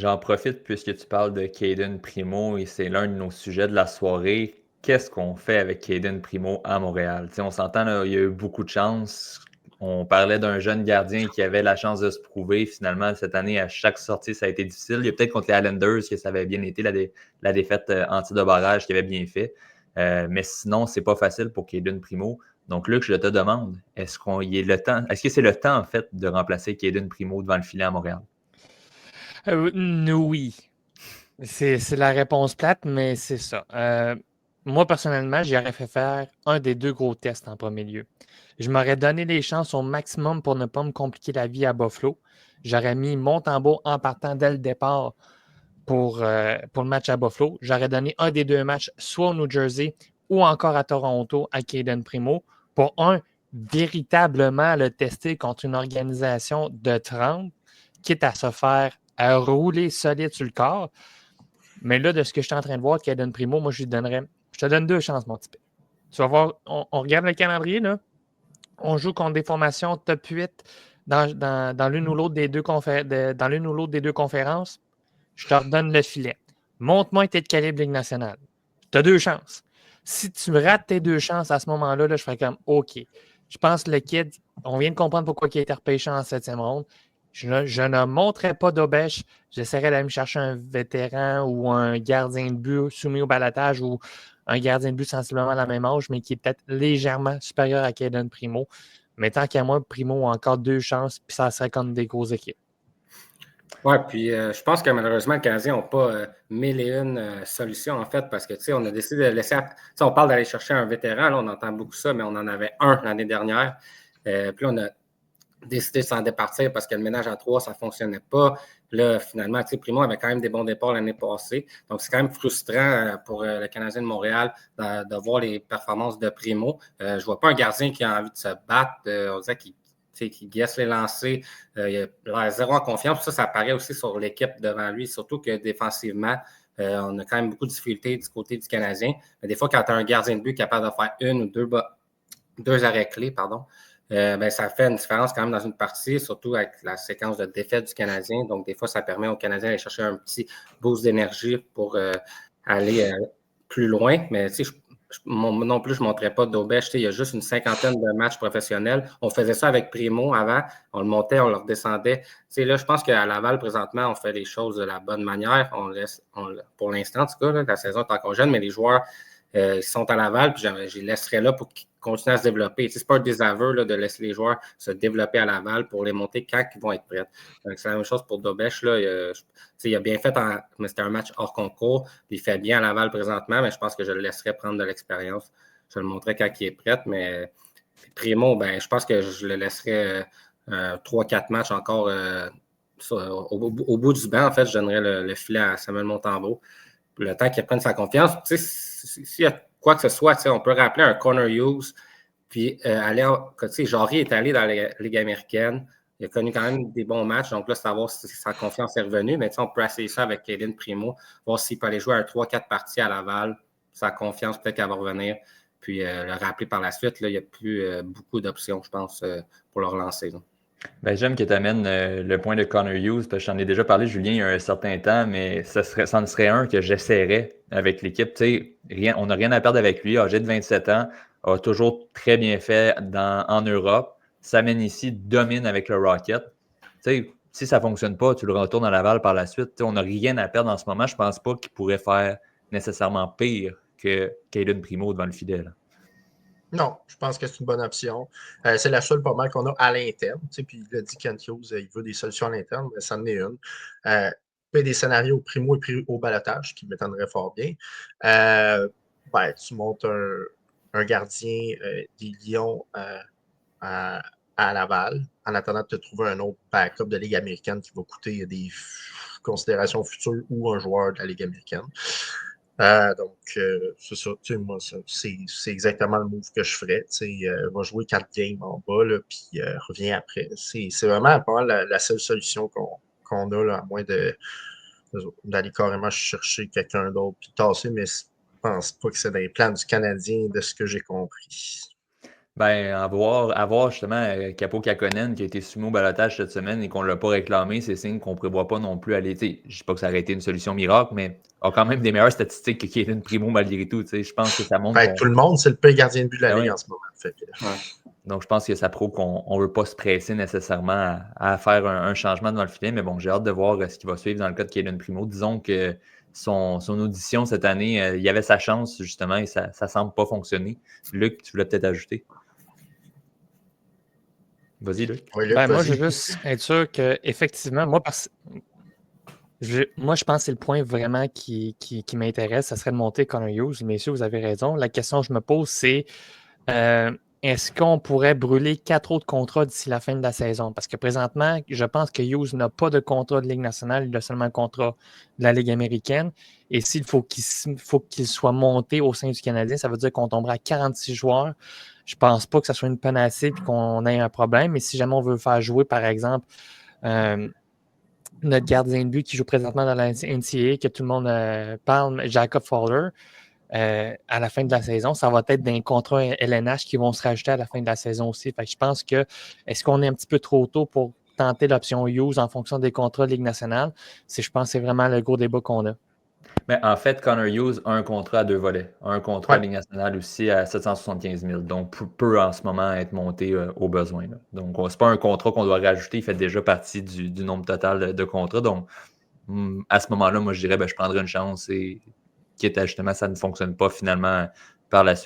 J'en profite puisque tu parles de Caden Primo et c'est l'un de nos sujets de la soirée. Qu'est-ce qu'on fait avec Caden Primo à Montréal? Tu sais, on s'entend, là, il y a eu beaucoup de chance. On parlait d'un jeune gardien qui avait la chance de se prouver. Finalement, cette année, à chaque sortie, ça a été difficile. Il y a peut-être contre les Islanders que ça avait bien été, la défaite en tir de barrage qui avait bien fait. Mais sinon, c'est pas facile pour Caden Primo. Donc, Luc, je te demande, est-ce que c'est le temps, en fait, de remplacer Caden Primo devant le filet à Montréal? Oui. C'est la réponse plate, mais c'est ça. Moi, personnellement, j'aurais fait faire un des deux gros tests en premier lieu. Je m'aurais donné les chances au maximum pour ne pas me compliquer la vie à Buffalo. J'aurais mis Montembeault en partant dès le départ pour le match à Buffalo. J'aurais donné un des deux matchs, soit au New Jersey ou encore à Toronto, à Caden Primo, pour véritablement le tester contre une organisation de 30, quitte à se faire à rouler solide sur le corps. Mais là, de ce que je suis en train de voir, Caden Primo, moi, je te donne deux chances, mon petit. Tu vas voir, on regarde le calendrier, là. On joue contre des formations top 8 dans l'une ou l'autre dans l'une ou l'autre des deux conférences. Je te redonne le filet. Montre-moi que tu es de calibre Ligue nationale. Tu as deux chances. Si tu rates tes deux chances à ce moment-là, là, je ferais comme OK. Je pense que le kid, on vient de comprendre pourquoi il a été repêché en 7e ronde. Je ne monterai pas d'obèche. J'essaierai d'aller me chercher un vétéran ou un gardien de but soumis au balotage ou un gardien de but sensiblement à la même âge, mais qui est peut-être légèrement supérieur à Caden Primo. Mais tant qu'à moi, Primo a encore deux chances, puis ça serait comme des grosses équipes. Oui, puis je pense que malheureusement, les Canadiens n'ont pas mille et une solutions, en fait, parce que, tu sais, on a décidé de laisser. Tu sais, on parle d'aller chercher un vétéran, là, on entend beaucoup ça, mais on en avait un l'année dernière. Puis on a décidé de s'en départir parce que le ménage à trois, ça ne fonctionnait pas. Là, finalement, tu sais, Primo avait quand même des bons départs l'année passée. Donc, c'est quand même frustrant pour le Canadien de Montréal de voir les performances de Primo. Je ne vois pas un gardien qui a envie de se battre. On dirait qu'il guesse les lancers. Il a zéro en confiance. Ça apparaît aussi sur l'équipe devant lui, surtout que défensivement, on a quand même beaucoup de difficultés du côté du Canadien. Mais des fois, quand tu as un gardien de but capable de faire une ou deux arrêts clés, ça fait une différence quand même dans une partie, surtout avec la séquence de défaite du Canadien. Donc, des fois, ça permet aux Canadiens d'aller chercher un petit boost d'énergie pour aller plus loin. Mais tu sais, non plus, je ne montrais pas d'Aubèche. Il y a juste une cinquantaine de matchs professionnels. On faisait ça avec Primo avant. On le montait, on le redescendait. Là, je pense qu'à Laval, présentement, on fait les choses de la bonne manière. Pour l'instant, en tout cas, là, la saison est encore jeune, mais les joueurs ils sont à Laval, puis je les laisserai là pour qu'ils continuent à se développer. Ce n'est pas un désaveu là, de laisser les joueurs se développer à Laval pour les monter quand ils vont être prêts. Donc, c'est la même chose pour Dobèche. Là, il a bien fait, mais c'était un match hors concours, puis il fait bien à Laval présentement, mais je pense que je le laisserai prendre de l'expérience. Je le montrerai quand il est prêt, mais Primo, je pense que je le laisserai 3-4 matchs encore au bout du banc. En fait, je donnerais le filet à Samuel Montembeault. Le temps qu'il prenne sa confiance. Tu sais, s'il y a quoi que ce soit, tu sais, on peut rappeler un Connor Hughes, puis tu sais, Jarry est allé dans la Ligue américaine. Il a connu quand même des bons matchs. Donc là, savoir si sa confiance est revenue. Mais tu sais, on peut essayer ça avec Caden Primo, voir s'il peut aller jouer un 3-4 parties à Laval. Sa confiance, peut-être qu'elle va revenir. Puis le rappeler par la suite. Là, il n'y a plus beaucoup d'options, je pense, pour le relancer. Là. Ben, j'aime que tu amènes le point de Connor Hughes, parce que j'en ai déjà parlé, Julien, il y a un certain temps, mais ça en serait un que j'essaierais avec l'équipe. Tu sais, on n'a rien à perdre avec lui, âgé de 27 ans, a toujours très bien fait en Europe, s'amène ici, domine avec le Rocket. Tu sais, si ça ne fonctionne pas, tu le retournes à Laval par la suite. Tu sais, on n'a rien à perdre en ce moment. Je ne pense pas qu'il pourrait faire nécessairement pire que Caden Primo devant le fidèle. Non, je pense que c'est une bonne option. C'est la seule pas mal qu'on a à l'interne. Puis il a dit Kent Hughes, il veut des solutions à l'interne, mais ça en est une. Il y a des scénarios primo et au balotage qui m'étonneraient fort bien. Tu montes un gardien des Lions à, à Laval en attendant de te trouver un autre backup de Ligue américaine qui va coûter des considérations futures ou un joueur de la Ligue américaine. C'est ça. Moi, c'est exactement le move que je ferais. Va jouer 4 games en bas, là, puis revient après. C'est vraiment pas la seule solution qu'on a, là, à moins d'aller carrément chercher quelqu'un d'autre puis tasser, mais je pense pas que c'est dans les plans du Canadien de ce que j'ai compris. Ben, à voir justement Capo Kakkonen qui a été soumis au balotage cette semaine et qu'on ne l'a pas réclamé, c'est signe qu'on ne prévoit pas non plus aller. Je ne dis pas que ça aurait été une solution miracle, mais a quand même des meilleures statistiques que Caden Primo malgré tout. Je pense que ça montre Tout le monde, c'est le pire gardien de but de la Ben Ligue oui. en ce moment. Fait que, Donc, je pense que ça prouve qu'on ne veut pas se presser nécessairement à faire un changement devant le filet. Mais bon, j'ai hâte de voir ce qui va suivre dans le cas de Caden Primo. Disons que son audition cette année, il y avait sa chance, justement, et ça ne semble pas fonctionner. Luc, tu voulais peut-être ajouter? Vas-y, Luc. oui, Luc, Ben, moi, vas-y. je veux juste être sûr qu'effectivement, moi, je pense que c'est le point vraiment qui m'intéresse. Ça serait de monter Connor Hughes. Messieurs, vous avez raison. La question que je me pose, c'est est-ce qu'on pourrait brûler 4 autres contrats d'ici la fin de la saison? Parce que présentement, je pense que Hughes n'a pas de contrat de Ligue nationale, il a seulement un contrat de la Ligue américaine. Et s'il faut qu'il soit monté au sein du Canadien, ça veut dire qu'on tombera à 46 joueurs. Je ne pense pas que ça soit une panacée et qu'on ait un problème. Mais si jamais on veut faire jouer, par exemple, notre gardien de but qui joue présentement dans la NCAA, que tout le monde parle, Jacob Fowler, à la fin de la saison, ça va être des contrats LNH qui vont se rajouter à la fin de la saison aussi. Fait que je pense que est-ce qu'on est un petit peu trop tôt pour tenter l'option Hughes en fonction des contrats de Ligue nationale? Je pense que c'est vraiment le gros débat qu'on a. Mais en fait, Connor Hughes a un contrat à 2 volets. Un contrat à Ligue nationale aussi à 775 000. Donc, peut en ce moment être monté au besoin. Là. Donc, ce n'est pas un contrat qu'on doit rajouter. Il fait déjà partie du nombre total de contrats. Donc, à ce moment-là, moi, je dirais, je prendrais une chance et quitte à justement, ça ne fonctionne pas finalement par la suite.